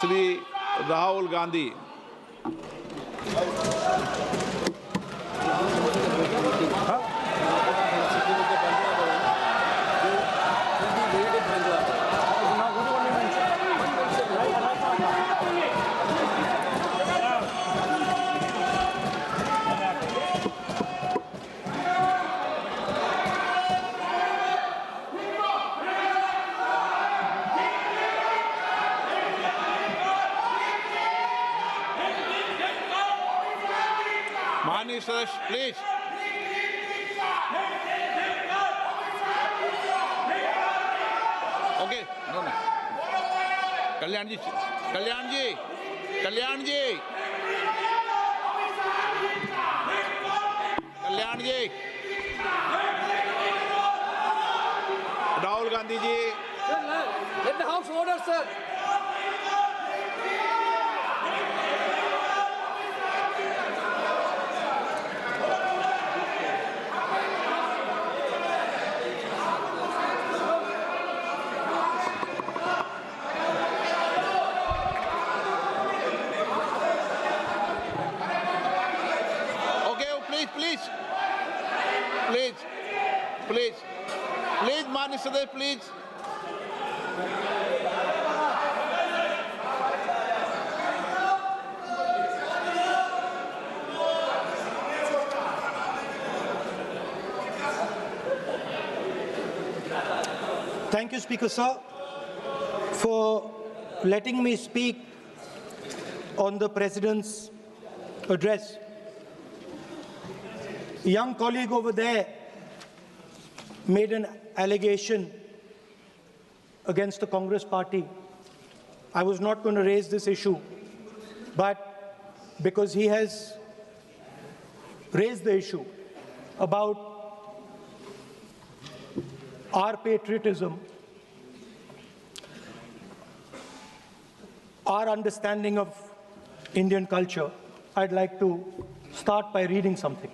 श्री राहुल गांधी। माननीय सदस्य please. Okay, no no. Kalyan ji, Kalyan ji, Kalyan ji, Kalyan ji, Rahul Gandhi ji. Let the House order, sir. Please please please please माननीय सदस्य please. Thank you, Speaker Sir, for letting me speak on the President's address. A young colleague over there made an allegation against the Congress party. I was not going to raise this issue, but because he has raised the issue about our patriotism, our understanding of Indian culture, I'd like to start by reading something.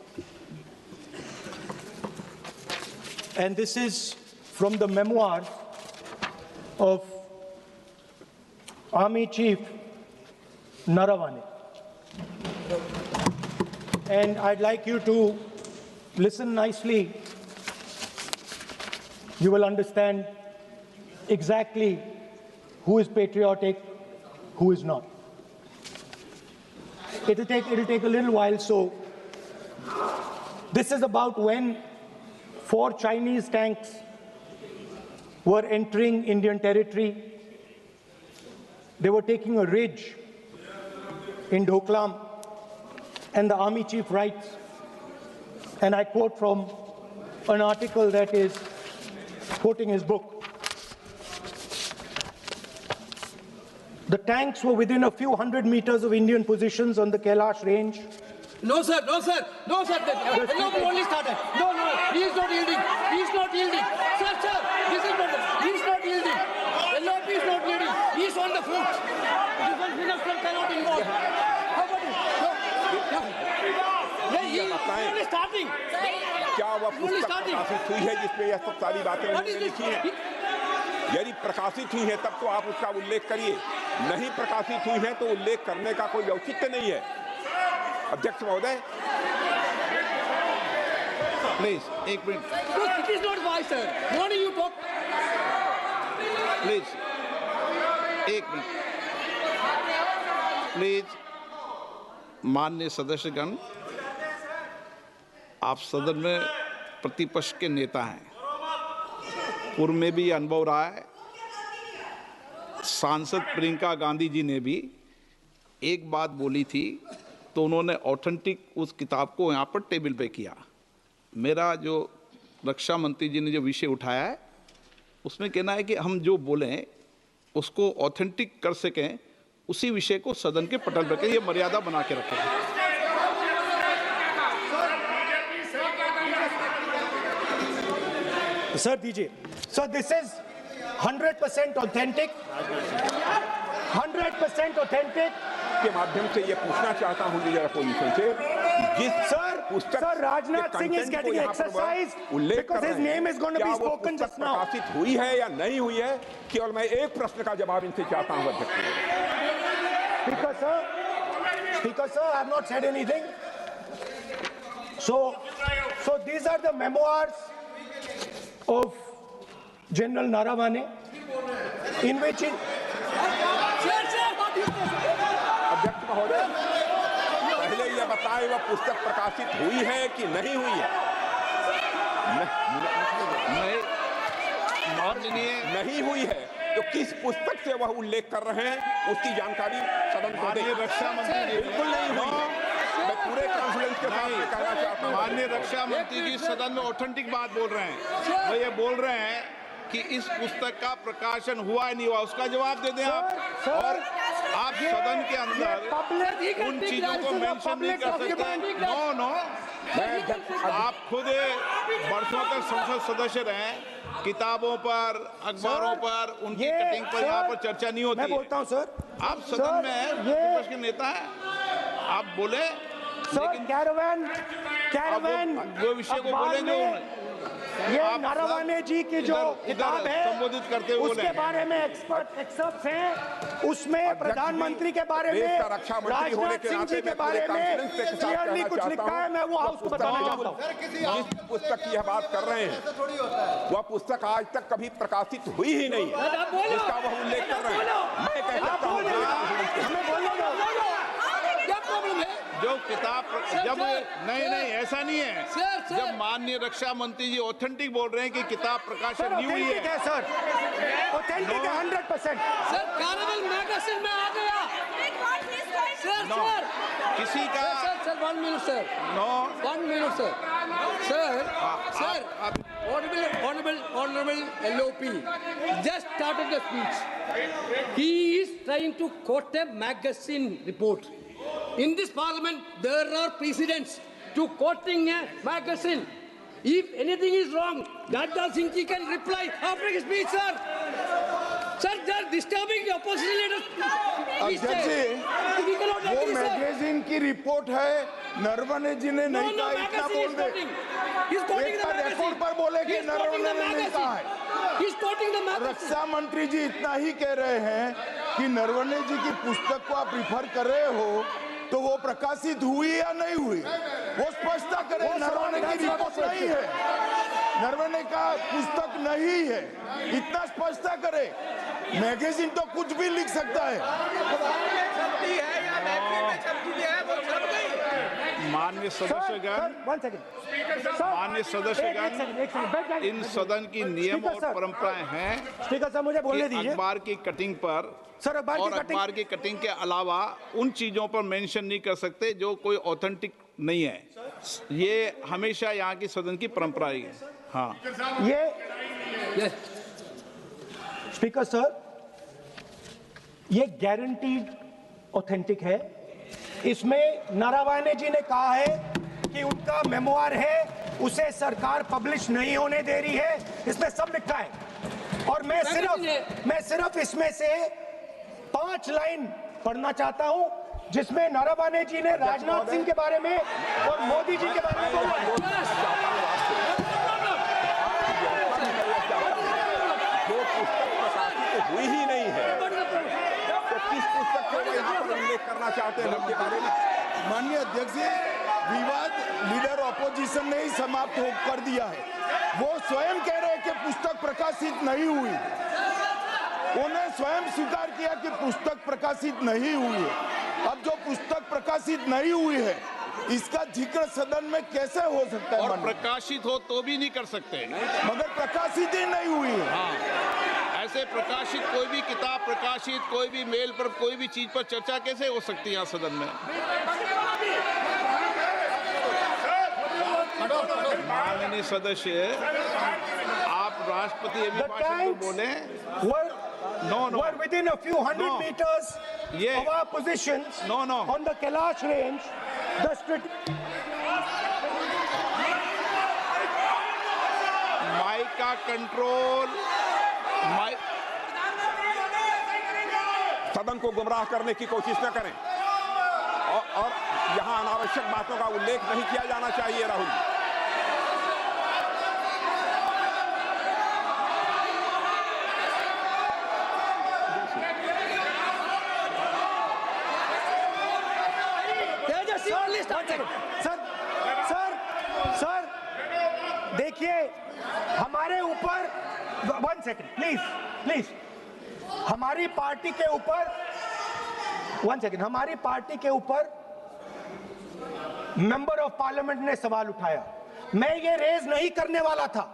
And this is from the memoirs of Army Chief Naravane. And I'd like you to listen nicely. You will understand exactly who is patriotic, who is not. It'll take a little while, so this is about when 4 Chinese tanks were entering Indian territory. They were taking a ridge in Doklam, and the Army Chief writes, and I quote from an article that is quoting his book. The tanks were within a few hundred meters of Indian positions on the Kailash range. No, sir, no, sir, no, sir. LOP only started. No, no, he is not yielding. He is not yielding. Sir, sir, this is not. He is not yielding. LOP is not yielding. He is on the foot. Defense minister cannot involve. How about it? He is only starting. क्या वह पुस्तक प्रकाशित हुई है जिसमें यह सब सारी बातें उन्होंने लिखी हैं? यदि प्रकाशित हुई है तब तो आप उसका उल्लेख करिए, नहीं प्रकाशित हुई है तो उल्लेख करने का कोई औचित्य नहीं है। अध्यक्ष महोदय, प्लीज एक minute. It is not wise, sir. Morning you talk. Please एक मिनट। प्लीज माननीय सदस्यगण, आप सदन में प्रतिपक्ष के नेता हैं, पूर्व में भी अनुभव रहा है। सांसद प्रियंका गांधी जी ने भी एक बात बोली थी तो उन्होंने ऑथेंटिक उस किताब को यहाँ पर टेबल पे किया। मेरा जो रक्षा मंत्री जी ने जो विषय उठाया है उसमें कहना है कि हम जो बोलें उसको ऑथेंटिक कर सकें, उसी विषय को सदन के पटल पर ये मर्यादा बना के रखें। Sir, DJ. So this is 100% authentic. 100% authentic. के माध्यम से ये पूछना चाहता हूँ लीडर अपोजिशन से, जिस Sir, Rajnath Singh is getting exercised because his name is going to be spoken just now. प्रकाशित हुई है या नहीं हुई है, केवल मैं एक प्रश्न का जवाब इनसे चाहता हूँ अध्यक्ष। Speaker sir, I have not said anything. So these are the memoirs of General Naravane, in which अध्यक्ष महोदय, पहले ये बताएं वह पुस्तक प्रकाशित हुई है कि नहीं हुई है? नहीं हुई है तो किस पुस्तक से वह उल्लेख कर रहे हैं उसकी जानकारी सदन को दें। रक्षा मंत्री बिल्कुल नहीं हुई है। मैं पूरे कॉन्फिडेंस के साथ कहना चाहता हूं, माननीय रक्षा मंत्री जी सदन में ऑथेंटिक बात बोल रहे हैं। वो ये बोल रहे हैं कि इस पुस्तक का प्रकाशन हुआ नहीं हुआ, उसका जवाब दे दें आप। और आप सदन के अंदर उन चीजों को मेंशन नहीं कर सकते। नो आप खुद वर्षों तक संसद सदस्य रहे, किताबों पर, अखबारों पर, उनकी कटिंग पर यहाँ पर चर्चा नहीं होती। मैं बोलता हूँ सर, आप सदन में विपक्ष के नेता हैं, आप बोले, लेकिन कैरावैन वो विषय को बोलेंगे। ये नारावाने जी की जो किताब है संबोधित करते हुए उसके बारे में एक्सपर्ट्स हैं, उसमें प्रधानमंत्री के बारे में, राजनाथ सिंह जी के बारे में क्लियरली कुछ लिखा है। मैं वो हाउस को बताना चाहता हूँ। जिस पुस्तक की यह बात कर रहे हैं वह पुस्तक आज तक कभी प्रकाशित हुई ही नहीं है, जिसका वह उल्लेख कर रहे हैं। मैं कहता हूँ जो किताब जब नहीं ऐसा नहीं है। जब माननीय रक्षा मंत्री जी ऑथेंटिक बोल रहे हैं कि किताब प्रकाशन नहीं हुई है सर, ऑथेंटिक है 100%। सर कैरावैन मैगजीन में आ गया। सर किसी का sir 1 minute sir, 1 minute sir, Honorable LOP just started the speech. He is trying to quote a magazine report. In this parliament, there are precedents to quoting a magazine. If anything is wrong, Radha Singh ji can reply after his speech, sir. Sir, they are disturbing the opposition leaders. अध्यक्ष जी, वो magazine की report है, नरवणे जी ने नहीं कहा, इतना बोल दे। एक रिकॉर्ड पर बोले कि नरवणे ने नहीं कहा है। रक्षा मंत्री जी इतना ही कह रहे हैं कि नरवणे जी की पुस्तक को आप रिफर कर रहे हो तो वो प्रकाशित हुई या नहीं हुई, वो स्पष्टता करें। नरवणे की रिपोर्ट नहीं है, नरवणे का पुस्तक नहीं है, इतना स्पष्टता करे। मैगजीन तो कुछ भी लिख सकता है। माननीय सदस्यगण, इन सदन की नियम और परंपराएं हैं। स्पीकर साहब मुझे बोलने दीजिए। अखबार की कटिंग पर सर, और अखबार की कटिंग के अलावा उन चीजों पर मेंशन नहीं कर सकते जो कोई ऑथेंटिक नहीं है। ये हमेशा यहाँ की सदन की परंपरा है। हाँ, ये स्पीकर सर, ये गारंटीड ऑथेंटिक है। इसमें नारावाने जी ने कहा है कि उनका मेमोआर है, उसे सरकार पब्लिश नहीं होने दे रही है, इसमें सब लिखा है। और मैं सिर्फ इसमें से 5 लाइन पढ़ना चाहता हूं जिसमें नारावाने जी ने राजनाथ सिंह के बारे में और मोदी जी के बारे में बोला है। जो पुस्तक प्रकाशित हुई ही नहीं है तो किस पुस्तक को यहाँ पर उल्लेख करना चाहते हैं उनके बारे में? माननीय अध्यक्ष जी, विवाद लीडर ऑपोजिशन ने ही समाप्त कर दिया है। वो स्वयं कह रहे हैं कि पुस्तक प्रकाशित नहीं हुई, उन्हें स्वयं स्वीकार किया कि पुस्तक प्रकाशित नहीं हुई है। अब जो पुस्तक प्रकाशित नहीं हुई है इसका जिक्र सदन में कैसे हो सकता है? और प्रकाशित हो तो भी नहीं कर सकते, मगर प्रकाशित ही नहीं हुई है। हाँ, ऐसे प्रकाशित कोई भी किताब प्रकाशित, कोई भी मेल पर, कोई भी चीज पर चर्चा कैसे हो सकती है यहाँ सदन में? माननीय सदस्य, आप राष्ट्रपति अभिभाषण को बोले। Were within a few hundred meters of our positions on the Kailash range. Mic का कंट्रोल, सदन को गुमराह करने की कोशिश न करें और यहाँ अनावश्यक बातों का उल्लेख नहीं किया जाना चाहिए। राहुल जी, started. सर देखिए हमारे ऊपर 1 सेकंड प्लीज हमारी पार्टी के ऊपर 1 सेकंड हमारी पार्टी के ऊपर मेंबर ऑफ पार्लियामेंट ने सवाल उठाया। मैं ये रेज नहीं करने वाला था,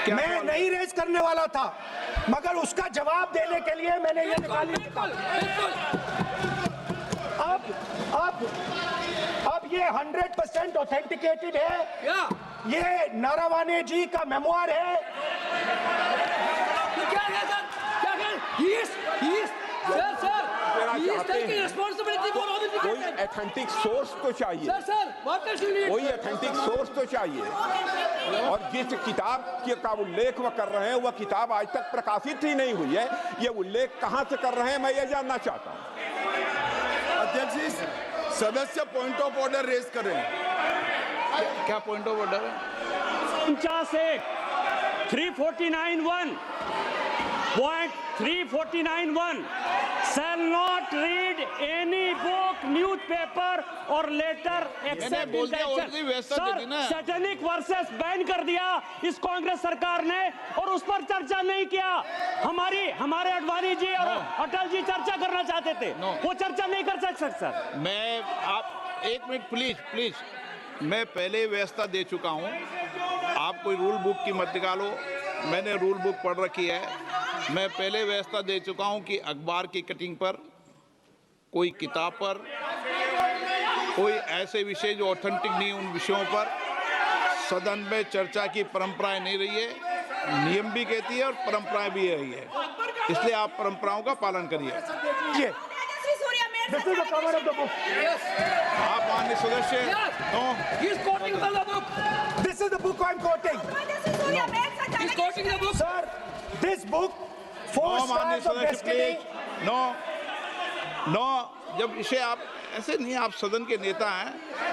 मैं नहीं रेज करने वाला था, मगर उसका जवाब देने के लिए मैंने ये निकाली किताब। अब ये 100% ऑथेंटिकेटेड है। ये नारावाने जी का मेमोयर है। क्या है सर? क्या है? He is He is taking responsibility for all the कोई ऑथेंटिक सोर्स तो चाहिए। Sir, what else you need? कोई ऑथेंटिक सोर्स तो चाहिए। और जिस किताब का उल्लेख वह कर रहे हैं वह किताब आज तक प्रकाशित ही नहीं हुई है। ये उल्लेख कहां से कर रहे हैं मैं ये जानना चाहता हूं। अध्यक्ष जी, सदस्य पॉइंट ऑफ ऑर्डर रेज कर रहे हैं। क्या पॉइंट ऑफ ऑर्डर है? 349(1) shall not read any book, newspaper or letter except बोल in दिया, the और भी व्यवस्था दे दी ना। सैटेनिक वर्सेस बैन कर दिया इस कांग्रेस सरकार ने और उस पर चर्चा नहीं किया। हमारे अडवाणी जी और अटल जी चर्चा करना चाहते थे, वो चर्चा नहीं कर सकते सर। मैं आप 1 मिनट प्लीज मैं पहले व्यवस्था दे चुका हूं। आप कोई रूल बुक की मत निकालो, मैंने रूल बुक पढ़ रखी है। मैं पहले व्यवस्था दे चुका हूं कि अखबार की कटिंग पर, कोई किताब पर, कोई ऐसे विषय जो ऑथेंटिक नहीं उन विषयों पर सदन में चर्चा की परंपराएं नहीं रही है। नियम भी कहती है और परंपराएं भी रही है, इसलिए आप परंपराओं का पालन करिए। This is the cover of the book. आप माननीय सदस्य He is quoting from the book. This is the book I'm quoting. He is quoting the book. Sir, this book, 4 माननीय Stars of सदस्य Destiny. प्लीज नो जब इसे आप ऐसे नहीं, आप सदन के नेता हैं।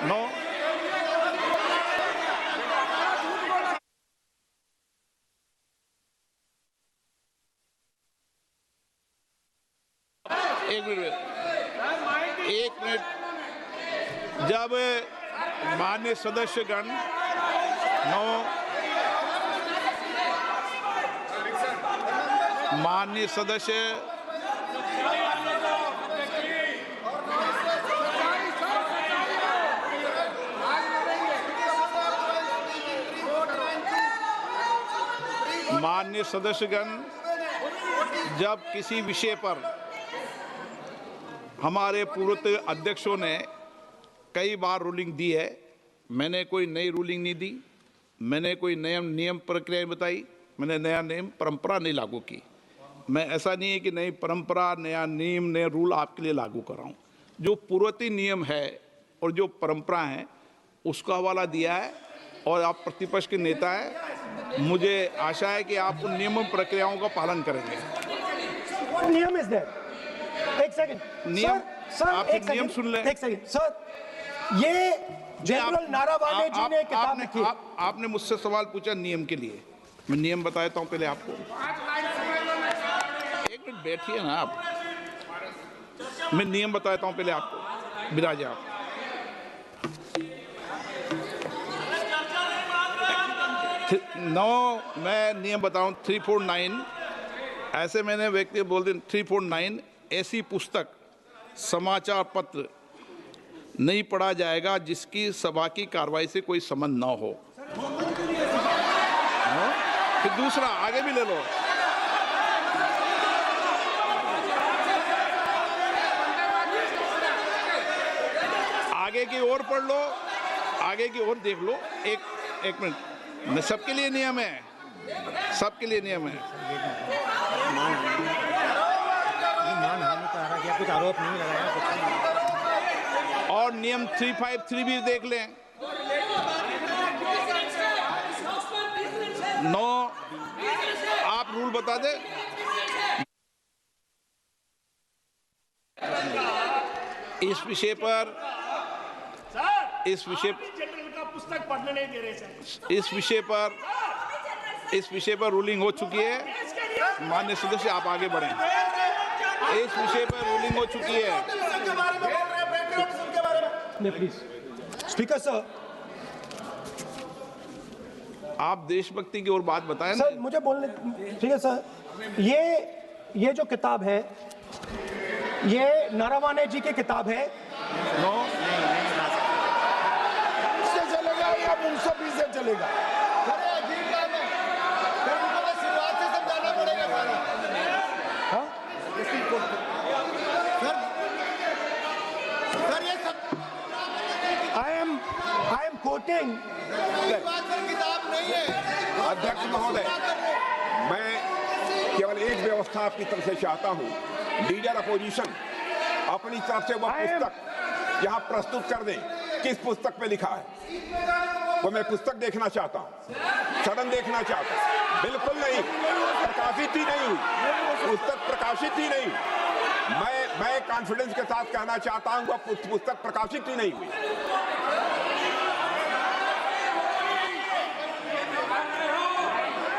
नो एक मिनट जब माननीय सदस्यगण माननीय सदस्य माननीय सदस्यगण जब किसी विषय पर हमारे पूर्व अध्यक्षों ने कई बार रूलिंग दी है, मैंने कोई नई रूलिंग नहीं दी, मैंने कोई नियम प्रक्रिया बताई, मैंने नया नियम परंपरा नहीं लागू की। मैं ऐसा नहीं है कि नई परंपरा, नया नियम, नया रूल आपके लिए लागू कर रहा हूँ। जो पूर्ववर्ती नियम है और जो परंपरा है उसका हवाला दिया है, और आप प्रतिपक्ष के नेता हैं, मुझे आशा है कि आप उन नियम प्रक्रियाओं का पालन करेंगे। नियम इज देयर। एक सेकंड नियम, सर आप एक नियम सेकंड, सुन लें। एक सेकंड सर, ये जनरल नारावाने जी ने किताब लिखी। आपने मुझसे सवाल पूछा नियम के लिए, मैं नियम बताता हूं पहले आपको। 1 मिनट बैठिए ना आप, मैं नियम बताता हूं पहले आपको। विराजे आप। मैं नियम बताऊं 349 ऐसे मैंने व्यक्ति बोल दी 349 ऐसी पुस्तक, समाचार पत्र नहीं पढ़ा जाएगा जिसकी सभा की कार्रवाई से कोई संबंध ना हो। फिर दूसरा आगे भी ले लो। आगे की ओर पढ़ लो, आगे की ओर देख लो। एक मिनट, सबके लिए नियम है, सबके लिए नियम है। कुछ आरोप नहीं लगाया। और नियम 353 भी देख लें। 9 आप रूल बता दे। इस विषय पर पुस्तक पढ़ने नहीं दे रहे सर। इस विषय पर रूलिंग हो चुकी है। माननीय सदस्य आप आगे बढ़ें। इस विषय पर रूलिंग हो चुकी है। में प्लीज। स्पीकर सर, आप देशभक्ति की ओर बात बताएं सर ना। मुझे बोलने, ठीक है सर, ये जो किताब है ये नरवणे जी की किताब है। नो, इससे चलेगा या मुंसफी से चलेगा? अरे अजीब काम है। फिर उनको तो शुरुआत से समझाना पड़ेगा सारा। हाँ? सर ये सब आई एम कोटिंग। बात पर किताब नहीं है। अध्यक्ष महोदय, मैं केवल एक व्यवस्था आपकी तरफ से चाहता हूं, लीडर अपोजिशन अपनी तरफ से वह पुस्तक यहां प्रस्तुत कर दे। किस पुस्तक पे लिखा है वो मैं पुस्तक देखना चाहता हूं, सदन देखना चाहता हूं। बिल्कुल नहीं, प्रकाशित ही नहीं हुई पुस्तक, प्रकाशित ही नहीं। मैं कॉन्फिडेंस के साथ कहना चाहता हूं वह पुस्तक प्रकाशित ही नहीं हुई।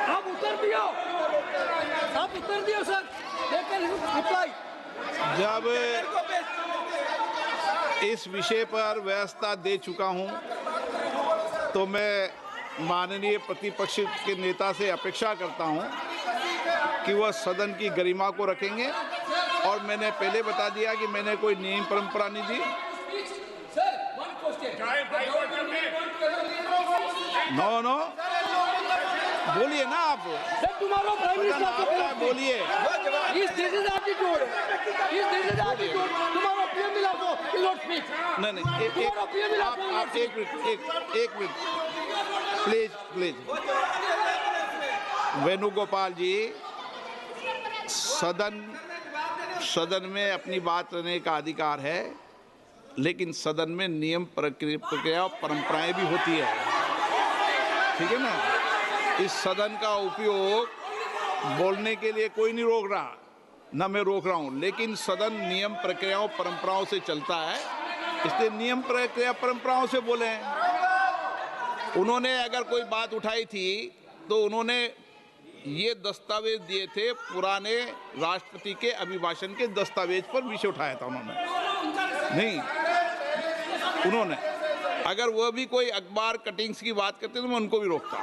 आप उत्तर दियो सर। रिप्लाई। जब इस विषय पर व्यवस्था दे चुका हूं तो मैं माननीय प्रतिपक्ष के नेता से अपेक्षा करता हूं कि वह सदन की गरिमा को रखेंगे। और मैंने पहले बता दिया कि मैंने कोई नियम परंपरा नहीं दी। नो, बोलिए ना आप, सर तुम्हारा प्राइम मिनिस्टर आपको बोलिए। इस दिस इज एटीट्यूड। इस दिस इज एटीट्यूड। तुम्हारा पीएम मिला को नॉट स्पीच। नहीं, तुम्हारा पीएम मिला को आप एक मिनट प्लीज। वेणुगोपाल जी, सदन में अपनी बात करने का अधिकार है, लेकिन सदन में नियम प्रक्रिया और परंपराएं भी होती है, ठीक है ना। इस सदन का उपयोग बोलने के लिए कोई नहीं रोक रहा, ना मैं रोक रहा हूं, लेकिन सदन नियम प्रक्रियाओं परंपराओं से चलता है, इसलिए नियम प्रक्रिया परंपराओं से बोले हैं। उन्होंने अगर कोई बात उठाई थी तो उन्होंने ये दस्तावेज दिए थे, पुराने राष्ट्रपति के अभिभाषण के दस्तावेज पर विषय उठाया था उन्होंने। नहीं, उन्होंने अगर वह भी कोई अखबार कटिंग्स की बात करते तो मैं उनको भी रोकता।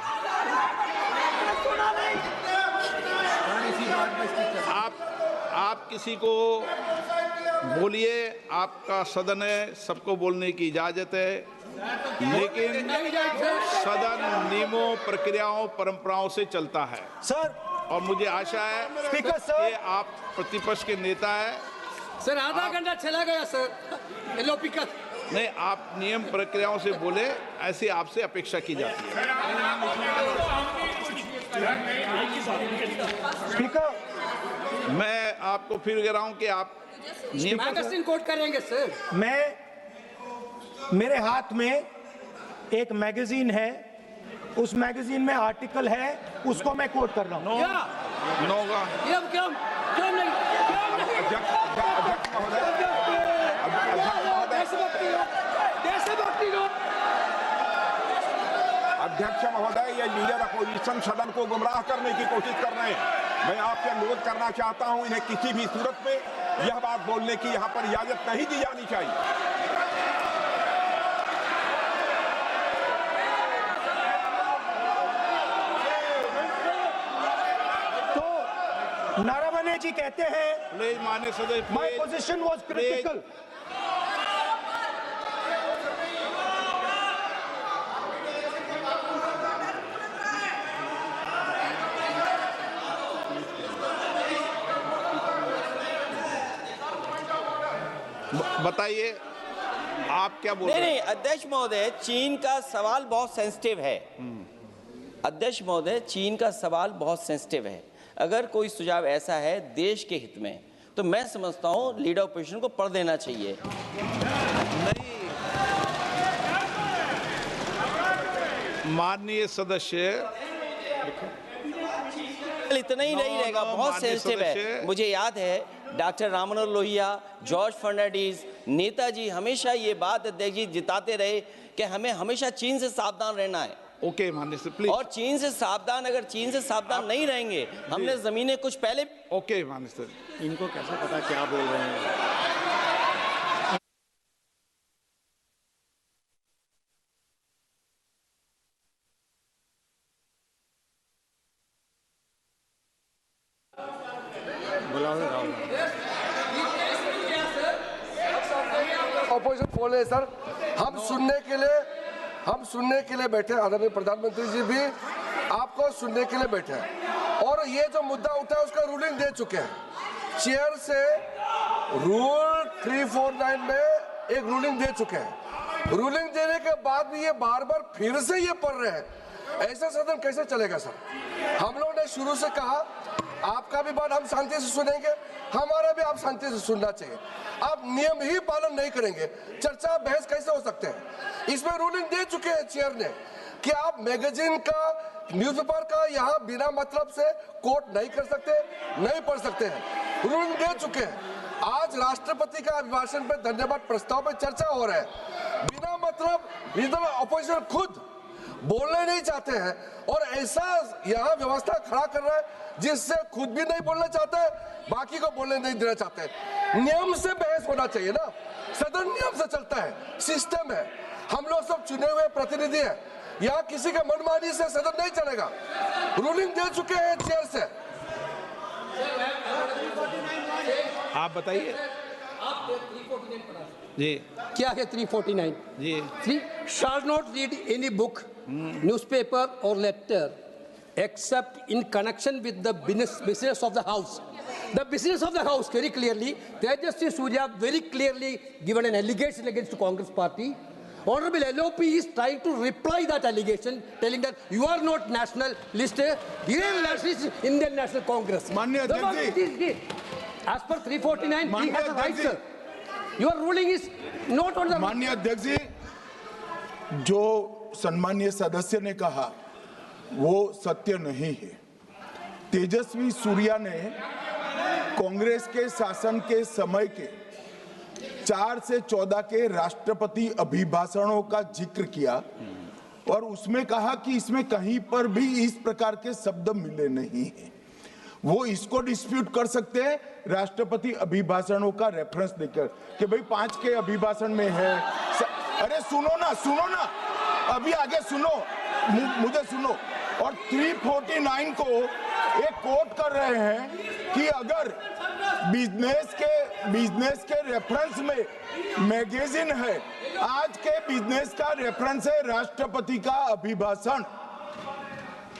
आप किसी को बोलिए, आपका सदन है, सबको बोलने की इजाजत है, लेकिन सदन नियमों प्रक्रियाओं परंपराओं से चलता है। सर, और मुझे आशा है स्पीकर सर, कि आप प्रतिपक्ष के नेता हैं। सर आधा घंटा चला गया सर। नहीं, आप नियम प्रक्रियाओं से बोले, ऐसी आपसे अपेक्षा की जाती है। स्पीकर, मैं आपको फिर कह रहा हूं कि आप मैगजीन कोट करेंगे सर। मेरे हाथ में एक मैगजीन है, उस मैगजीन में आर्टिकल है, उसको मैं कोट कर रहा हूँ। नोगा क्यों नहीं? अध्यक्ष महोदय, ये लीडर अपोजिशन सदन को गुमराह करने की कोशिश कर रहे हैं। मैं आपसे अनुरोध करना चाहता हूं, इन्हें किसी भी सूरत में यह बात बोलने की यहां पर इजाजत नहीं दी जानी चाहिए। तो नरवणे जी कहते हैं, प्लीज माननीय सदस्य, माय पोजीशन वाज क्रिटिकल। बताइए आप क्या बोल रहे हैं? नहीं, अध्यक्ष महोदय, चीन का सवाल बहुत सेंसिटिव है। अध्यक्ष महोदय, चीन का सवाल बहुत सेंसिटिव है। अगर कोई सुझाव ऐसा है देश के हित में, तो मैं समझता हूं लीडर ऑपोजिशन को पढ़ देना चाहिए। नहीं, माननीय सदस्य, इतना ही नहीं रहेगा, बहुत सेंसिटिव है। मुझे याद है डॉक्टर राम मनोहर लोहिया, जॉर्ज फर्नांडिस, नेताजी हमेशा ये बात अध्यक्ष जी जिताते रहे कि हमें हमेशा चीन से सावधान रहना है। ओके माननीय सर, प्लीज। और चीन से सावधान, अगर चीन से सावधान नहीं रहेंगे, हमने जमीनें कुछ पहले। ओके माननीय सर, इनको कैसे पता क्या बोल रहे हैं? ऑपोजिशन बोल रहे हैं सर, हम सुनने के लिए बैठे, आदरणीय प्रधानमंत्री जी भी आपको सुनने के लिए बैठे हैं और ये जो मुद्दा उठा है उसका रूलिंग दे चुके हैं। चेयर से रूल 349 में एक रूलिंग दे चुके हैं। रूलिंग देने के बाद भी ये बार बार फिर से ये पढ़ रहे हैं, ऐसा सदन कैसे चलेगा सर? हम लोगों ने शुरू से कहा आपका भी बात हम शांति से सुनेंगे, हमारा भी आप शांति से सुनना चाहिए। आप नियम ही पालन नहीं करेंगे, चर्चा बहस कैसे हो सकते हैं? इसमें रूलिंग दे चुके हैं चेयर ने कि आप मैगजीन का, न्यूज़पेपर का यहाँ बिना मतलब से कोट नहीं कर सकते, नहीं पढ़ सकते हैं। रूलिंग दे चुके हैं। आज राष्ट्रपति का अभिभाषण पे धन्यवाद प्रस्ताव पे चर्चा हो रहा है, बिना मतलब रीजनल ऑपोजिशन खुद बोलने नहीं चाहते हैं और ऐसा यहाँ व्यवस्था खड़ा कर रहा है जिससे खुद भी नहीं बोलना चाहता है, बाकी को बोलने नहीं देना चाहते हैं। नियम से बहस होना चाहिए ना, सदन नियम से चलता है, सिस्टम है, हम लोग सब चुने हुए प्रतिनिधि हैं, यहाँ किसी के मनमानी से सदन नहीं चलेगा। रूलिंग दे चुके हैं चेयर से। आप बताइए जी, क्या है 349? जी, shall not read any book, newspaper or letter except in connection with the business of the house. The business of the house, very clearly, Tejaswi Surya very clearly given an allegation against the Congress party. Honorable LOP is trying to reply that allegation, telling that you are not national list, Indian nationalist, Indian National Congress. माननीय अध्यक्ष जी, as per 349, he has a right, sir. Your ruling is not on the. माननीय अध्यक्ष जी, जो सम्मानीय सदस्य ने कहा वो सत्य नहीं है। तेजस्वी सूर्या ने कांग्रेस के शासन के समय के 4 से 14 के राष्ट्रपति अभिभाषणों का जिक्र किया और उसमें कहा कि इसमें कहीं पर भी इस प्रकार के शब्द मिले नहीं हैं। वो इसको डिस्प्यूट कर सकते हैं राष्ट्रपति अभिभाषणों का रेफरेंस देकर कि भाई 5 के अभिभाषण में है। अरे सुनो ना, अभी आगे सुनो, मुझे सुनो। और 349 को एक कोट कर रहे हैं कि अगर बिजनेस के रेफरेंस में मैगजीन है, आज के बिजनेस का रेफरेंस है राष्ट्रपति का अभिभाषण,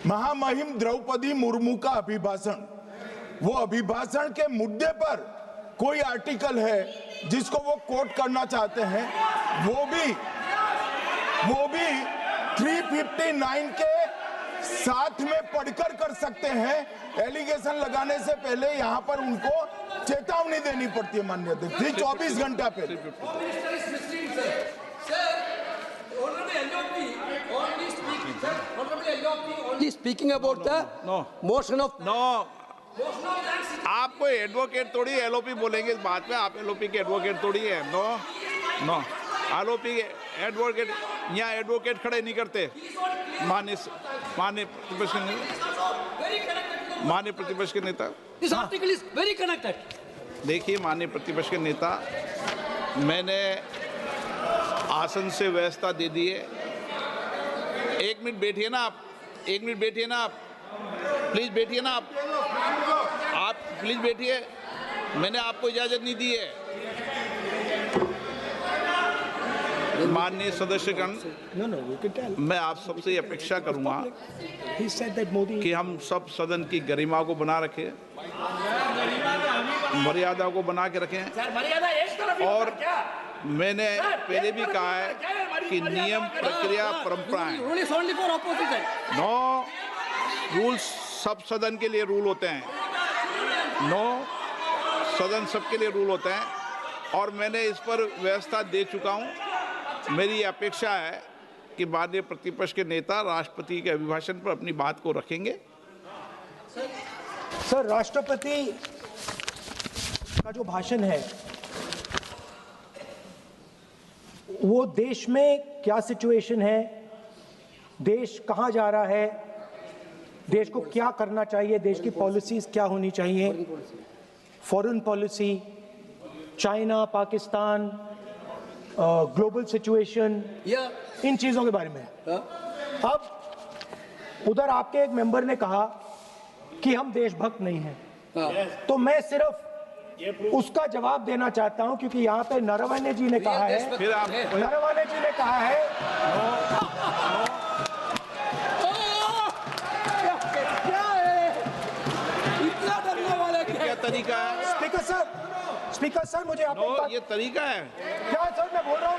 महामहिम द्रौपदी मुर्मू का अभिभाषण। वो अभिभाषण के मुद्दे पर कोई आर्टिकल है जिसको वो कोट करना चाहते हैं, वो भी 359 के साथ में पढ़कर कर सकते हैं। एलिगेशन लगाने से पहले यहाँ पर उनको चेतावनी देनी पड़ती है माननीय अध्यक्ष, 24 घंटा पहले। Speaking about the motion of आप कोई एडवोकेट थोड़ी एलओपी बोलेंगे इस बात में, आप एलओपी के एडवोकेट थोड़ी है। नो एलओपी के एडवोकेट यहाँ एडवोकेट खड़े नहीं करते। माननीय प्रतिपक्ष के नेता, This article is very connected. देखिए माननीय प्रतिपक्ष के नेता, मैंने आसन से व्यवस्था दे दी है। 1 मिनट बैठिए ना आप, 1 मिनट बैठिए ना आप, प्लीज बैठिए ना आप प्लीज बैठिए, मैंने आपको इजाजत नहीं दी है। माननीय सदस्यगण, मैं आप सबसे अपेक्षा करूंगा कि हम सब सदन की गरिमा को बना रखें, मर्यादा को बना के रखें। और मैंने पहले भी कहा है कि नियम, प्रक्रिया, परंपराएं, नो रूल्स सब सदन के लिए रूल होते हैं, सदन सबके लिए रूल होते हैं और मैंने इस पर व्यवस्था दे चुका हूं। मेरी अपेक्षा है कि माननीय प्रतिपक्ष के नेता राष्ट्रपति के अभिभाषण पर अपनी बात को रखेंगे। सर, राष्ट्रपति का जो भाषण है वो देश में क्या सिचुएशन है, देश कहां जा रहा है, देश को क्या करना चाहिए, देश की पॉलिसीज क्या होनी चाहिए, foreign policy, China, Pakistan, global situation, इन चीजों के बारे में। अब उधर आपके एक मेंबर ने कहा कि हम देशभक्त नहीं हैं, तो मैं सिर्फ उसका जवाब देना चाहता हूं, क्योंकि यहाँ पे नरवणे जी ने कहा है, फिर आप नरवणे जी ने कहा है क्या है इतना डरने वाला क्या तरीका है? स्पीकर सर मुझे आप एक बात, ये तरीका है? क्या सर मैं बोल रहा हूँ,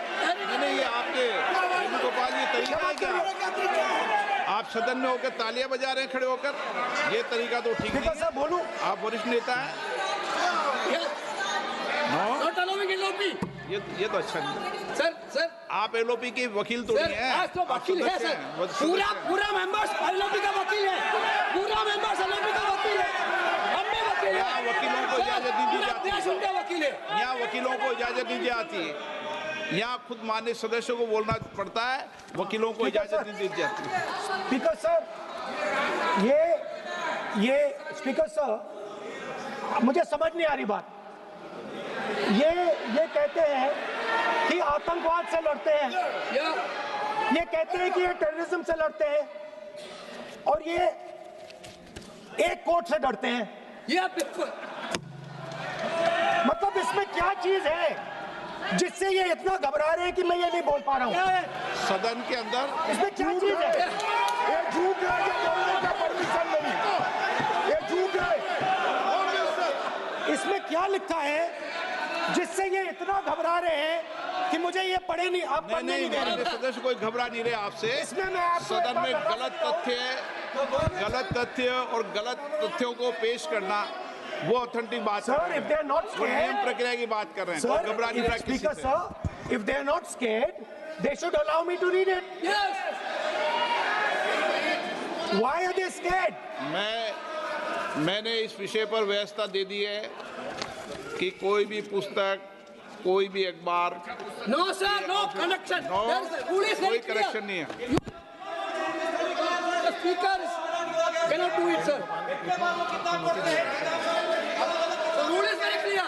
नहीं, ये आपके वेणुगोपाल, ये तरीका है क्या? आप सदन में होकर तालियां बजा रहे हैं खड़े होकर, ये तरीका तो ठीक नहीं स्पीकर है। सर बोलूं, आप वरिष्ठ नेता हैं। Not allowing LOP. ये तो अच्छा नहीं। सर आप एलओपी के वकील तो नहीं है, आज तो आप वकील है सदस्य सर, हैं। पूरा मेंबर्स एलओपी का वकील है, पूरा मेंबर्स एलओपी का वकील है, हम भी वकील हैं। यहाँ वकीलों को इजाजत नहीं दी जाती देश उनके वकील है। यहाँ वकीलों को इजाजत नहीं दी जाती, यहाँ खुद माननीय सदस्यों को बोलना पड़ता है, वकीलों को इजाजत नहीं दी जाती। स्पीकर सर ये स्पीकर सर मुझे समझ नहीं आ रही बात, ये कहते हैं कि आतंकवाद से लड़ते हैं, ये कहते हैं कि ये टेररिज्म से लड़ते हैं, और ये एक कोर्ट से डरते हैं। बिल्कुल, मतलब इसमें क्या चीज है जिससे ये इतना घबरा रहे हैं कि मैं ये नहीं बोल पा रहा हूँ? सदन के अंदर इसमें क्या चीज है? ये झूठ है, ये बोलने का परमिशन नहीं है, ये झूठ है। इसमें क्या लिखा है जिससे ये इतना घबरा रहे हैं कि मुझे ये पढ़े नहीं, आप पढ़ने नहीं दे रहे? माननीय सदस्य कोई घबरा नहीं रहे आपसे। इसमें मैं आपको एक सदन बात में बता गलत सकता हूं। तथ्य और गलत तथ्यों को पेश करना वो ऑथेंटिक बात है। Sir, if they are not वो नियम scared, प्रक्रिया की बात कर रहे हैं, sir, कोई घबरा नहीं रहा किसी Speaker से। sir, if they are not scared, they should allow me to read it. Why are they scared? मैंने इस विषय पर व्यवस्था दे दी है कि कोई भी पुस्तक, कोई भी अखबार, नो सर, नो कनेक्शन, कोई करेक्शन नहीं है। Speaker cannot do it, sir. The rule is very clear.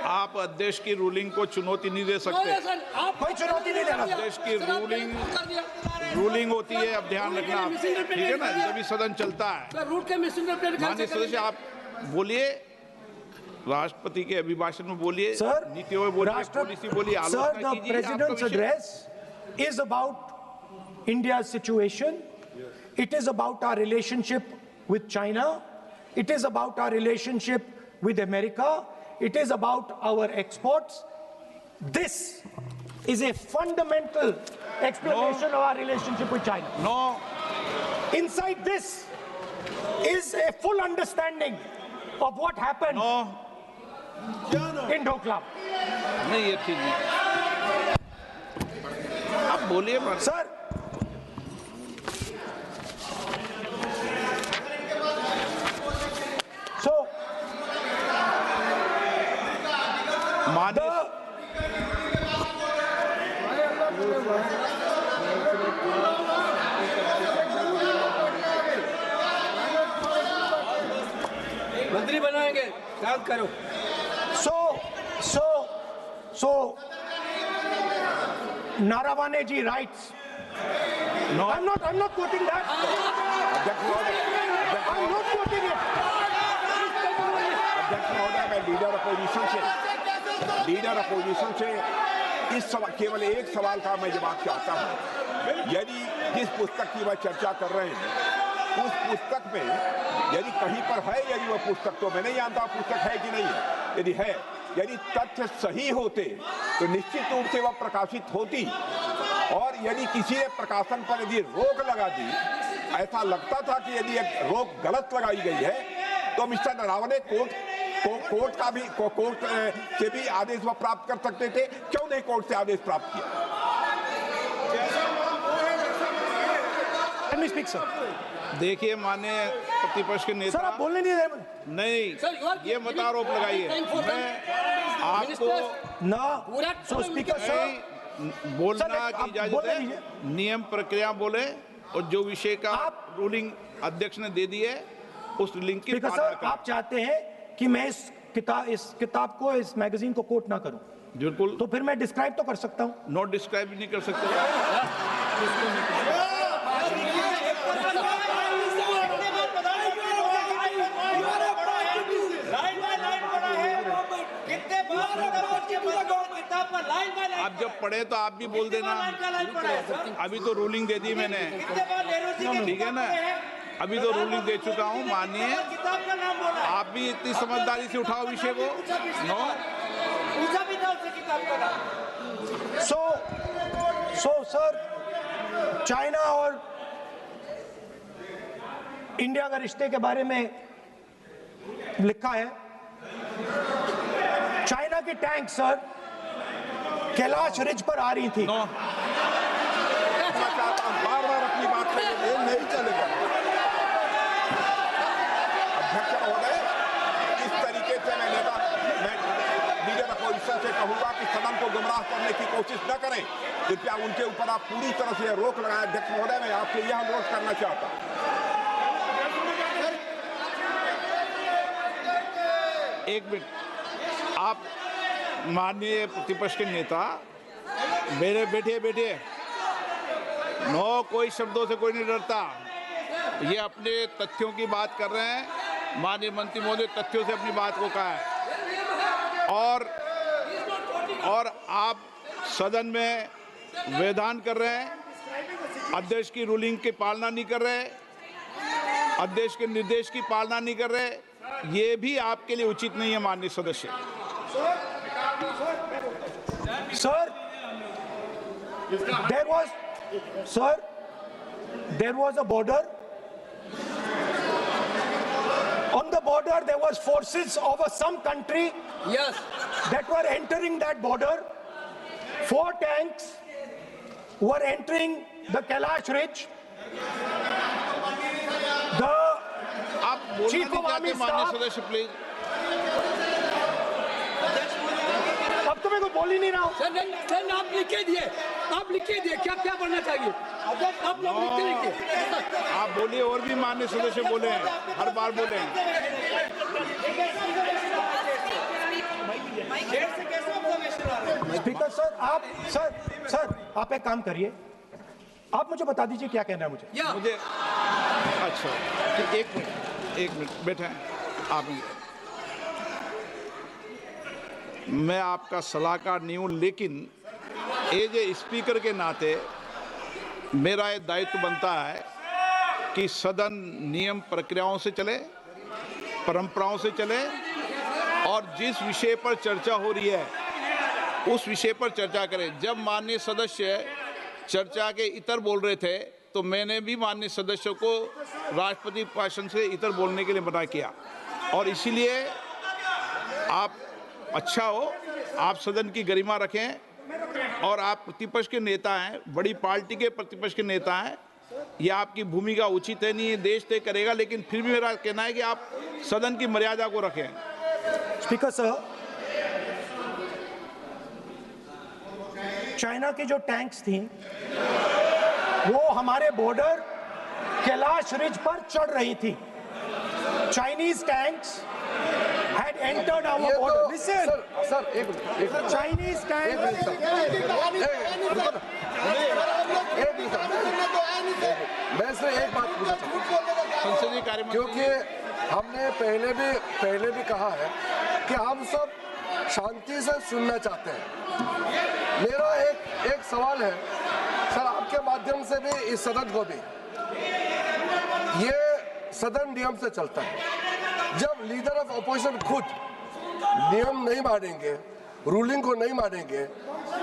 आप अध्यक्ष की रूलिंग को चुनौती नहीं दे No, सकते। yes, sir. आप कोई चुनौती नहीं देना। देश की रूलिंग होती है, अब ध्यान रखना आप, ठीक है ना, जब भी सदन चलता है। सर, रूट के मिसइंटरप्रेट माननीय सदस्य आप बोलिए, राष्ट्रपति के अभिभाषण में बोलिए, Sir, नीतियों में बोलिए, पॉलिसी बोलिए, Sir, आलोचना the कीजिए। President's आपका विषय- address is about India's situation. It is about our relationship with China. It is about our relationship with America. It is about our exports. This is a fundamental explanation of our relationship with China. No, Inside this is a full understanding of what happened no, in Doklam. नहीं, ये ठीक नहीं। आप बोलिए मत। Sir, so माननीय मंत्री बनाएंगे, काम करो। So, Naravane ji writes. No. I'm not quoting that. I'm not quoting it. अध्यक्ष महोदय, मैं लीडर अपोजिशन से इस सवाल, केवल एक सवाल का मैं जवाब चाहता हूं। यदि जिस पुस्तक की वह चर्चा कर रहे हैं, उस पुस्तक में यदि कहीं पर है, यदि वह पुस्तक, तो मैं नहीं जानता पुस्तक है कि नहीं है, यदि है, यदि तथ्य सही होते तो निश्चित रूप से वह प्रकाशित होती, और यदि किसी ने प्रकाशन पर यदि रोक लगा दी, ऐसा लगता था कि यदि एक रोक गलत लगाई गई है, तो मिस्टर नरावने कोर्ट से भी आदेश वह प्राप्त कर सकते थे। क्यों नहीं कोर्ट से आदेश प्राप्त किया? Let me speak, sir. देखिए, माननीय प्रतिपक्ष के Sir, नेता, आप बोलने नहीं दे रहे। नहीं, Sir, you are ये मत आरोप लगाइए। मैं आपको No. So, Speaker, sir. नहीं, बोलना Sir, की आप इजाजत बोले है, दीजिए। नियम प्रक्रिया बोले, और जो विषय का रूलिंग अध्यक्ष ने दे दी है, उस लिंक की स्पीकर पालना सर, करें। आप चाहते हैं कि मैं इस किताब को, इस मैगजीन को कोट ना करूं, बिल्कुल, तो फिर मैं डिस्क्राइब तो कर सकता हूं। नोट डिस्क्राइब नहीं कर सकते। किताब पर लाइन बाय लाइन आप जब पढ़े तो आप भी बोल देना। अभी तो रूलिंग दे दी मैंने, ठीक है ना, अभी तो रूलिंग दे चुका हूँ। मानिए किताब का नाम बोला, आप भी इतनी समझदारी से उठाओ विषय को। नो, पूछा भी था उससे किताब का नाम। सो सर, चाइना और इंडिया का रिश्ते के बारे में लिखा है, चाइना की टैंक सर कैलाश रिज पर आ रही थी। नो, मैं चाहता हूं बार-बार अपनी बात पे ये नहीं चलेगा। अध्यक्ष महोदय, इस तरीके से मैं लीडर अपोजिशन से कहूंगा कि सदन को गुमराह करने की कोशिश न करें। कृपया उनके ऊपर आप पूरी तरह से रोक लगाएं। अध्यक्ष महोदय, मैं आपसे यह अनुरोध करना चाहता हूं। एक मिनट, आप माननीय प्रतिपक्ष के नेता बैठिए। नो, कोई शब्दों से कोई नहीं डरता। ये अपने तथ्यों की बात कर रहे हैं। माननीय मंत्री महोदय तथ्यों से अपनी बात को कहा है, और आप सदन में वेदान कर रहे हैं, अध्यक्ष की रूलिंग की पालना नहीं कर रहे, अध्यक्ष के निर्देश की पालना नहीं कर रहे। ये भी आपके लिए उचित नहीं है माननीय सदस्य। Sir, there was a border. On the border, there was forces of some country Yes. that were entering that border. 4 tanks were entering the Kailash Ridge. The आप बोलना Chief नहीं of Army चाहते माननीय Staff- सदस्य, please. अब तो मैं कुछ बोल ही नहीं रहा हूं। सर आप लिख के दिए, क्या क्या बनना चाहिए, आप लोग लिखते। आप बोलिए, और भी माननीय सदस्य बोले हैं, हर बार बोले हैं। स्पीकर सर, आप एक काम करिए, आप मुझे बता दीजिए क्या कहना है मुझे। मुझे अच्छा, एक मिनट बैठे आप। मैं आपका सलाहकार नहीं हूँ, लेकिन एज ए स्पीकर के नाते मेरा ये दायित्व बनता है कि सदन नियम प्रक्रियाओं से चले, परंपराओं से चले, और जिस विषय पर चर्चा हो रही है उस विषय पर चर्चा करें। जब माननीय सदस्य चर्चा के इतर बोल रहे थे तो मैंने भी माननीय सदस्यों को राष्ट्रपति भाषण से इतर बोलने के लिए मना किया, और इसीलिए आप अच्छा हो, आप सदन की गरिमा रखें, और आप प्रतिपक्ष के नेता हैं, बड़ी पार्टी के प्रतिपक्ष के नेता हैं, ये आपकी भूमिका उचित है नहीं, देश तय करेगा, लेकिन फिर भी मेरा कहना है कि आप सदन की मर्यादा को रखें। स्पीकर सर, चाइना की जो टैंक्स थी वो हमारे बॉर्डर कैलाश रिज पर चढ़ रही थी। Chinese tanks had entered our border. Listen, sir एक मिनट, Chinese tanks. मैं से एक बात पूछना चाहता हूं, संसदीय कार्य मंत्री, क्योंकि हमने पहले भी कहा है कि हम सब शांति से सुनना चाहते हैं। मेरा एक सवाल है सर, आपके माध्यम से भी इस सदन को भी, ये सदन नियम से चलता है। जब लीडर ऑफ अपोजिशन खुद नियम नहीं मानेंगे, रूलिंग को नहीं मानेंगे,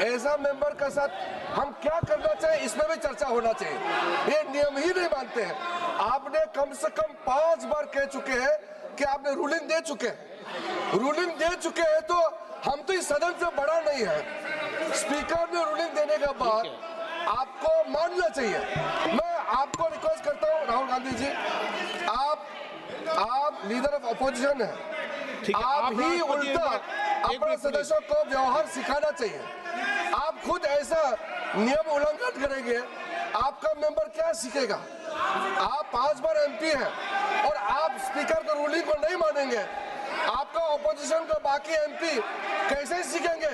ऐसा मेंबर के साथ हम क्या करना चाहिए, इसमें भी चर्चा होना चाहिए। ये नियम ही नहीं मानते हैं। आपने कम से कम 5 बार कह चुके हैं कि आपने रूलिंग दे चुके हैं, तो हम तो इस सदन से बड़ा नहीं है। स्पीकर ने रूलिंग देने के बाद आपको मानना चाहिए। मैं आपको रिक्वेस्ट करता हूँ राहुल गांधी जी, आप लीडर ऑफ अपोजिशन है, ठीक है, आप ही राष्ट्रपति उल्टा एक अपने मिनट, सदस्यों को व्यवहार सिखाना चाहिए। आप खुद ऐसा नियम उल्लंघन करेंगे, आपका मेंबर क्या सीखेगा? आप 5 बार एमपी हैं और आप स्पीकर का रूलिंग को नहीं मानेंगे, आपका ऑपोजिशन का बाकी एमपी कैसे सीखेंगे?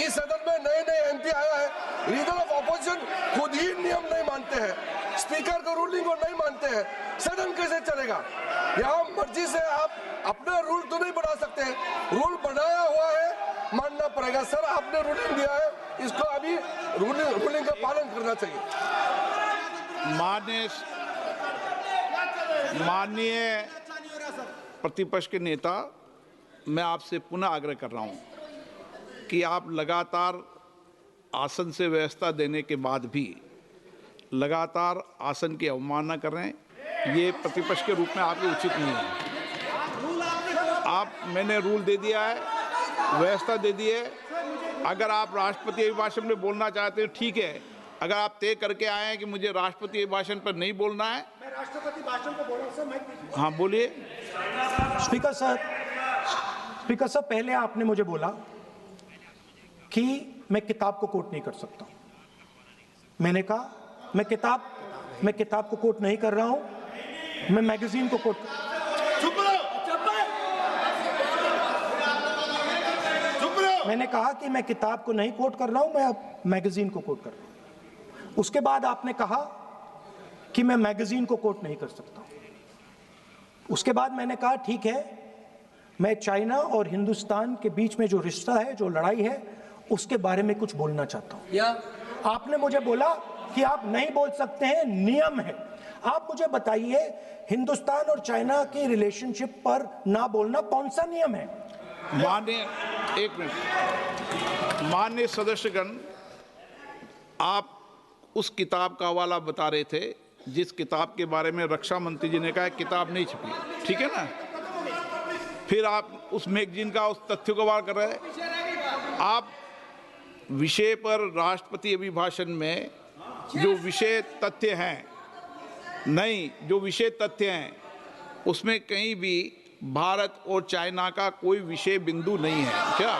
इस सदन में नए एमपी आया है, लीडर ऑफ ऑपोजिशन खुद ही नियम नहीं मानते हैं, स्पीकर का रूलिंग को नहीं मानते हैं, सदन कैसे चलेगा? यहाँ मर्जी से आप अपना रूल तो नहीं बना सकते, रूल बनाया हुआ है मानना पड़ेगा। सर आपने रूलिंग दिया है, इसको अभी रूलिंग का पालन करना चाहिए। माननीय प्रतिपक्ष के नेता, मैं आपसे पुनः आग्रह कर रहा हूं कि आप लगातार आसन से व्यवस्था देने के बाद भी लगातार आसन की अवमानना कर रहे हैं। ये प्रतिपक्ष के रूप में आपके उचित नहीं है। मैंने रूल दे दिया है, व्यवस्था दे दी है। अगर आप राष्ट्रपति अभिभाषण में बोलना चाहते हैं ठीक है। अगर आप तय करके आए हैं कि मुझे राष्ट्रपति अभिभाषण पर नहीं बोलना है, मैं राष्ट्रपति भाषण को बोल रहा हूं सर। हाँ बोलिए। स्पीकर सर, पहले आपने मुझे बोला कि मैं किताब को कोट नहीं कर सकता। मैंने कहा मैं किताब को कोट नहीं कर रहा हूं, मैं मैगजीन को कोट। मैंने कहा कि मैं किताब को नहीं कोट कर रहा हूं, मैं अब मैगजीन को कोट कर रहा हूं। उसके बाद आपने कहा कि मैं मैगजीन को कोट नहीं कर सकता। उसके बाद मैंने कहा ठीक है, मैं चाइना और हिंदुस्तान के बीच में जो रिश्ता है, जो लड़ाई है, उसके बारे में कुछ बोलना चाहता हूं। आपने मुझे बोला कि आप नहीं बोल सकते हैं, नियम है। आप मुझे बताइए, हिंदुस्तान और चाइना की रिलेशनशिप पर ना बोलना कौन सा नियम है? माननीय सदस्यगण, आप उस किताब का हवाला बता रहे थे जिस किताब के बारे में रक्षा मंत्री जी ने कहा किताब नहीं छपी, ठीक है ना। फिर आप उस मैगजीन का उस तथ्य को वार कर रहे हैं। आप विषय पर राष्ट्रपति अभिभाषण में जो विषय तथ्य हैं, नहीं, जो विषय तथ्य हैं उसमें कहीं भी भारत और चाइना का कोई विषय बिंदु नहीं है क्या?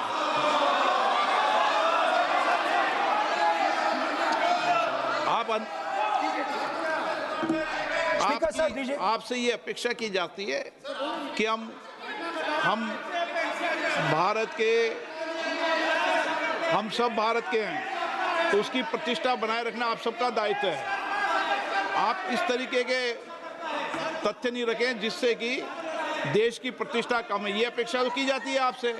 आपसे ये अपेक्षा की जाती है कि हम सब भारत के हैं, तो उसकी प्रतिष्ठा बनाए रखना आप सबका दायित्व है। आप इस तरीके के तथ्य नहीं रखें जिससे कि देश की प्रतिष्ठा कम है, ये अपेक्षा तो की जाती है आपसे।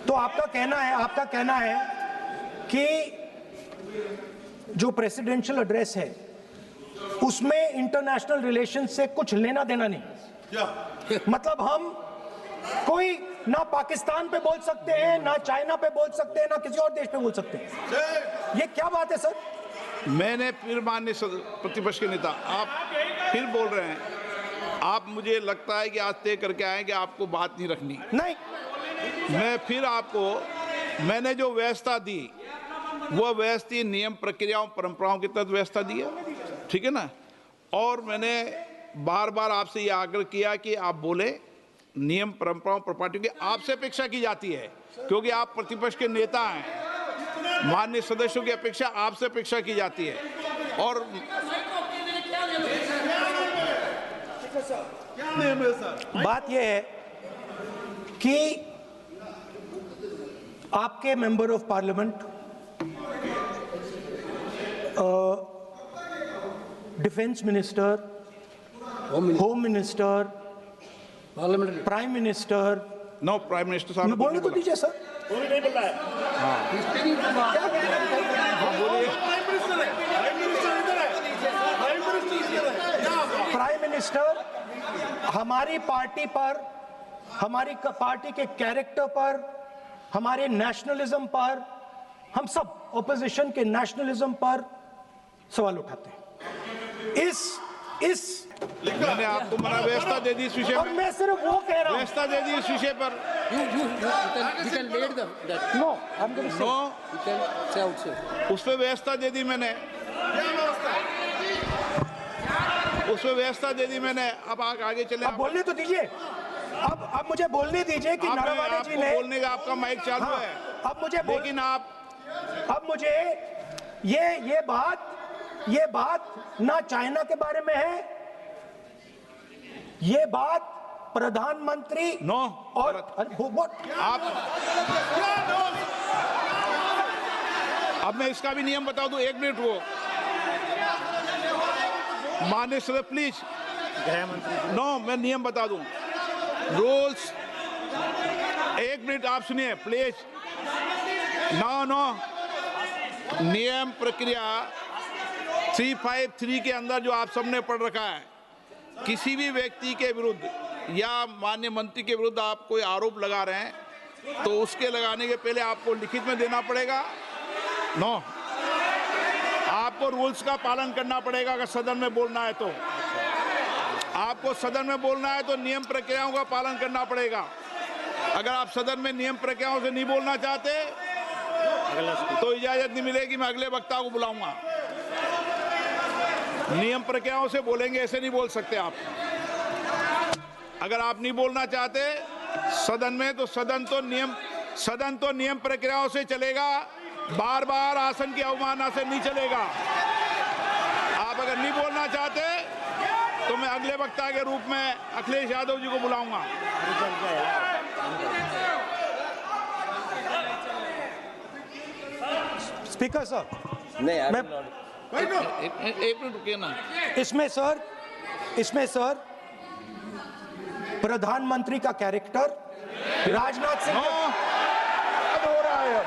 तो आपका कहना है कि जो प्रेसिडेंशियल एड्रेस है उसमें इंटरनेशनल रिलेशन से कुछ लेना देना नहीं। मतलब हम कोई ना पाकिस्तान पे बोल सकते हैं, ना चाइना पे बोल सकते हैं, ना किसी और देश पे बोल सकते हैं। ये क्या बात है सर? मैंने फिर माननीय प्रतिपक्ष के नेता, आप फिर बोल रहे हैं। आप, मुझे लगता है कि आज तय करके आए कि आपको बात नहीं रखनी। नहीं, मैं फिर आपको, मैंने जो व्यवस्था दी वो व्यवस्था नियम, प्रक्रियाओं, परंपराओं के तहत व्यवस्था दी है, ठीक है ना। और मैंने बार बार आपसे ये आग्रह किया कि आप बोले, नियम, परंपराओं, प्रॉपर्टी की आपसे अपेक्षा की जाती है क्योंकि आप प्रतिपक्ष के नेता हैं। माननीय सदस्यों की अपेक्षा आपसे अपेक्षा की जाती है। और बात यह है कि आपके member of parliament, defence minister, home minister, prime minister, no, prime minister साहब बोलने तो दीजिए सर। वो भी नहीं बोल रहा है। प्राइम मिनिस्टर हमारी पार्टी पर, हमारी पार्टी के कैरेक्टर पर, हमारे नेशनलिज्म पर, हम सब ऑपोजिशन के नेशनलिज्म पर सवाल उठाते हैं। इस मैंने आपको मना व्यवस्था दे दी इस विषय और पर। मैं सिर्फ वो कह रहा हूं, व्यवस्था दे दी इस विषय पर। You can lead that. No, I'm going to say, no, You can say outside. उस पर व्यवस्था दे दी मैंने, उस पर व्यवस्था दे दी मैंने। अब आगे चले। अब बोलने तो दीजिए। अब मुझे बोलने दीजिए कि नारावाने जी ने, बोलने का आपका माइक चालू हाँ, है। अब मुझे, लेकिन अब मुझे ये बात ना चाइना के बारे में है, ये बात प्रधानमंत्री नो, और आप, अब मैं इसका भी नियम बता दूं, 1 मिनट वो माननीय सदस्य प्लीज। नो, मैं नियम बता दूं। एक मिनट आप सुनिए प्लीज। नो नियम प्रक्रिया 353 के अंदर जो आप सबने पढ़ रखा है, किसी भी व्यक्ति के विरुद्ध या माननीय मंत्री के विरुद्ध आप कोई आरोप लगा रहे हैं तो उसके लगाने के पहले आपको लिखित में देना पड़ेगा। नो, आपको रूल्स का पालन करना पड़ेगा। अगर सदन में बोलना है तो आपको सदन में बोलना है तो नियम प्रक्रियाओं का पालन करना पड़ेगा। अगर आप सदन में नियम प्रक्रियाओं से नहीं बोलना चाहते तो इजाजत नहीं मिलेगी, मैं अगले वक्ता को बुलाऊंगा। नियम प्रक्रियाओं से बोलेंगे, ऐसे नहीं बोल सकते आप। अगर आप नहीं बोलना चाहते सदन में तो सदन तो नियम प्रक्रियाओं से चलेगा, बार बार आसन की अवमानना से नहीं चलेगा। आप अगर नहीं बोलना चाहते तो मैं अगले वक्ता के रूप में अखिलेश यादव जी को बुलाऊंगा। स्पीकर सर, नहीं मैं एक मिनट रुकिए ना। इसमें सर प्रधानमंत्री का कैरेक्टर राजनाथ सिंह हो रहा है।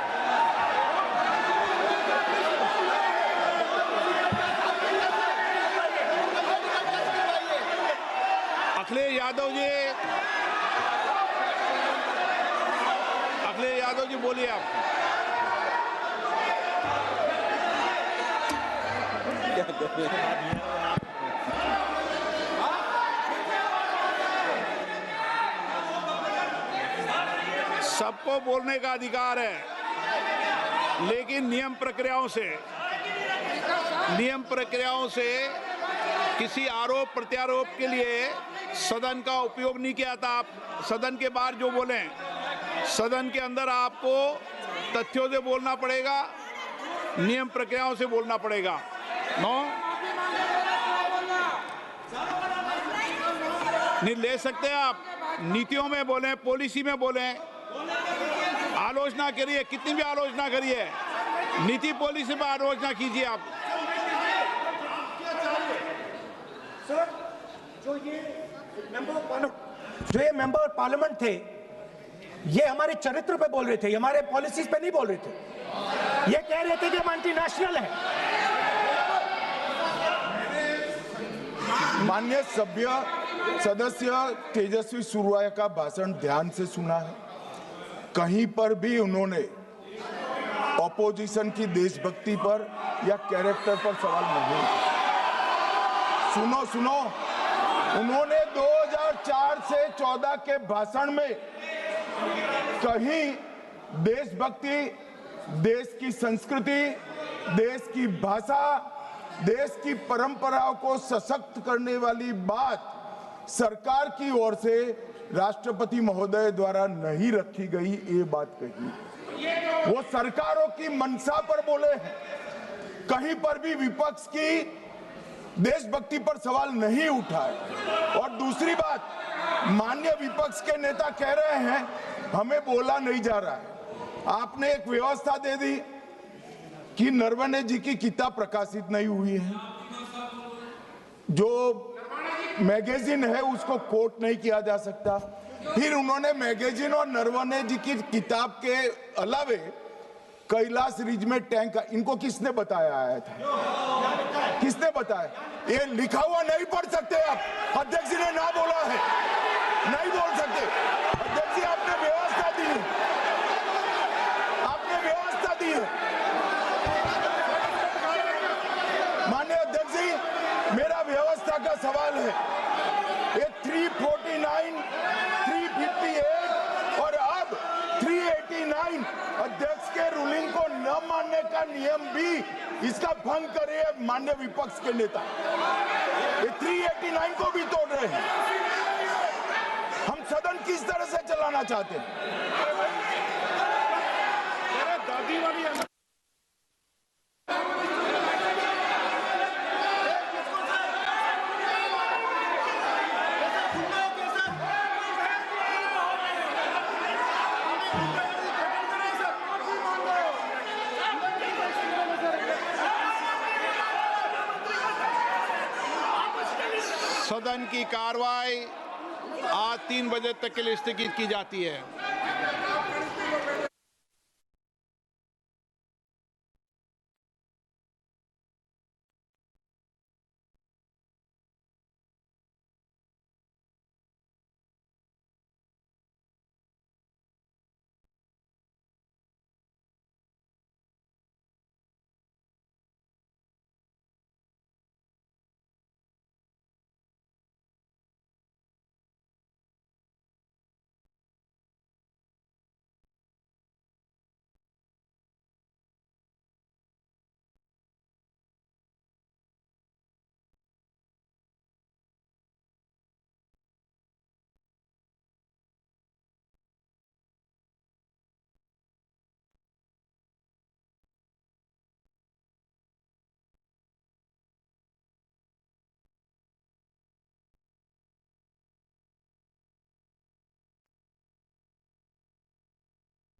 अखिलेश यादव जी बोलिए आप। सबको बोलने का अधिकार है, लेकिन नियम प्रक्रियाओं से किसी आरोप प्रत्यारोप के लिए सदन का उपयोग नहीं किया था। आप सदन के बाहर जो बोलें, सदन के अंदर आपको तथ्यों से बोलना पड़ेगा, नियम प्रक्रियाओं से बोलना पड़ेगा। नो, नहीं ले सकते आप। नीतियों में बोलें, पॉलिसी में बोलें, आलोचना करिए, कितनी भी आलोचना करिए, नीति पॉलिसी पर आलोचना कीजिए आप। सर, जो ये मेंबर पार्लियामेंट थे, ये हमारे चरित्र पे बोल रहे थे, हमारे पॉलिसीज पे नहीं बोल रहे थे। ये कह रहे थे कि हम एंटी नेशनल है। माननीय सदस्य तेजस्वी सूर्या का भाषण ध्यान से सुना है। कहीं पर भी उन्होंने ऑपोजिशन की देशभक्ति पर या कैरेक्टर पर सवाल नहीं। सुनो, उन्होंने 2004 से 14 के भाषण में कहीं देशभक्ति, देश की संस्कृति, देश की भाषा, देश की परंपराओं को सशक्त करने वाली बात सरकार की ओर से राष्ट्रपति महोदय द्वारा नहीं रखी गई। ये बात कही, वो सरकारों की मंशा पर बोले हैं। कहीं पर भी विपक्ष की देशभक्ति पर सवाल नहीं उठाए। और दूसरी बात, माननीय विपक्ष के नेता कह रहे हैं हमें बोला नहीं जा रहा है। आपने एक व्यवस्था दे दी कि नरवणे जी की किताब प्रकाशित नहीं हुई है, जो मैगजीन है उसको कोट नहीं किया जा सकता। फिर उन्होंने मैगजीन और नरवणे जी की किताब के अलावे कैलाश रिज में टैंक, इनको किसने बताया आया था? किसने बताया? ये लिखा हुआ नहीं पढ़ सकते आप। अध्यक्ष जी ने ना बोला है, नहीं बोल सकते। अध्यक्ष जी आपने व्यवस्था दी है, आपने व्यवस्था दी है। माननीय अध्यक्ष जी, मेरा व्यवस्था का सवाल है। ये 349, 358 और अब 389 अध्यक्ष के रूलिंग को न मानने का नियम भी इसका भंग करे माननीय विपक्ष के नेता। ये 389 को भी तोड़ रहे हैं। हम सदन किस तरह से चलाना चाहते हैं? सदन की कार्रवाई आज 3 बजे तक के लिए स्थगित की जाती है।